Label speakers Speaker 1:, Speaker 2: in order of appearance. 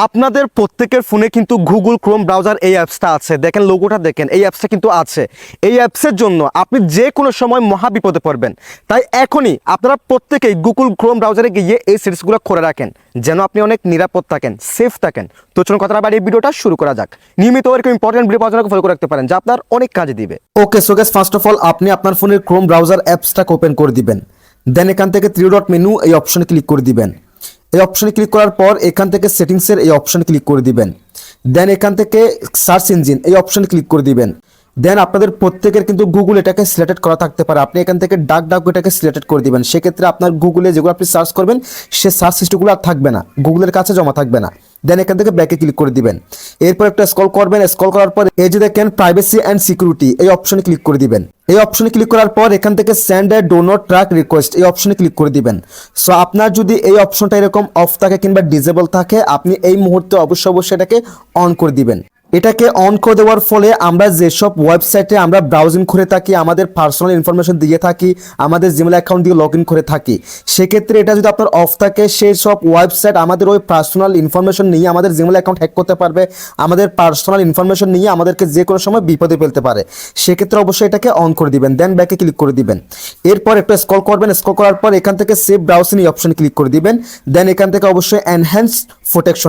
Speaker 1: আপনাদের প্রত্যেকের ফোনে কিন্তু গুগল ক্রোম ব্রাউজার এই অ্যাপসটা আছে। দেখেন লোগোটা, দেখেন এই অ্যাপসটা কিন্তু আছে। এই অ্যাপসের জন্য আপনি যে কোনো সময় মহা বিপদে পড়বেন। তাই এখনই আপনারা প্রত্যেকেই গুগল ক্রোম ব্রাউজারে গিয়ে এই সেটিংসগুলো করে রাখেন, যেন আপনি অনেক নিরাপদ থাকেন, সেফ থাকেন। তো চলুন কথাটা বাড়ি এই ভিডিওটা শুরু করা যাক। নিয়মিত এরকম ইম্পর্টেন্ট ভিডিও পাওয়ার জন্য ফলো করে রাখতে পারেন, যা আপনার অনেক কাজে দিবে। Okay so guys, first of all আপনি আপনার ফোনের ক্রোম ব্রাউজার অ্যাপসটাকে ওপেন করে দিবেন। দেন এখান থেকে থ্রি ডট মেনু এই অপশনে ক্লিক করে দিবেন। এই অপশনে ক্লিক করার পর এখান থেকে সেটিংসের এই অপশনে ক্লিক করে দিবেন। দেন এখান থেকে সার্চ ইঞ্জিন এই অপশনে ক্লিক করে দিবেন। দেন আপনাদের প্রত্যেকের কিন্তু গুগল এটাকে সিলেক্টেড করা থাকতে পারে, আপনি এখান থেকে ডাক এটাকে সিলেক্টেড করে দিবেন। সেক্ষেত্রে আপনার গুগলে যেগুলো আপনি সার্চ করবেন সে সার্চ হিস্ট্রিগুলো আর থাকবে না, গুগলের কাছে জমা থাকবে না। দেন এখান থেকে ব্যাকে ক্লিক করে দিবেন। এরপর একটা স্ক্রল করবেন, স্ক্রল করার পর এই যে দেখেন প্রাইভেসি অ্যান্ড সিকিউরিটি এই অপশনে ক্লিক করে দিবেন। এই অপশনে ক্লিক করার পর এখান থেকে send a do not track request এই অপশনে ক্লিক করে দিবেন। সো আপনার যদি এই অপশনটা এরকম অফ থাকে কিংবা ডিসেবল থাকে, আপনি এই মুহূর্তে অবশ্যই এটাকে অন করে দিবেন। এটাকে অন করে দেওয়ার ফলে আমরা যেসব ওয়েবসাইটে আমরা ব্রাউজিং করে থাকি, আমাদের পার্সোনাল ইনফরমেশন দিয়ে থাকি, আমাদের জিমেল অ্যাকাউন্ট দিয়ে লগ ইন করে থাকি, সেক্ষেত্রে এটা যদি আপনার অফ থাকে, সেই সব ওয়েবসাইট আমাদের ওই পার্সোনাল ইনফরমেশন নিয়ে আমাদের জিমেল অ্যাকাউন্ট হ্যাক করতে পারবে, আমাদের পার্সোনাল ইনফরমেশন নিয়ে আমাদেরকে যে কোনো সময় বিপদে ফেলতে পারে। সেক্ষেত্রে অবশ্যই এটাকে অন করে দিবেন। দেন ব্যাকে ক্লিক করে দিবেন। এরপর একটা স্ক্রল করবেন, স্ক্রল করার পর এখান থেকে সেভ ব্রাউজিং এই অপশনে ক্লিক করে দিবেন। দেন এখান থেকে অবশ্যই এনহ্যান্স প্রোটেকশন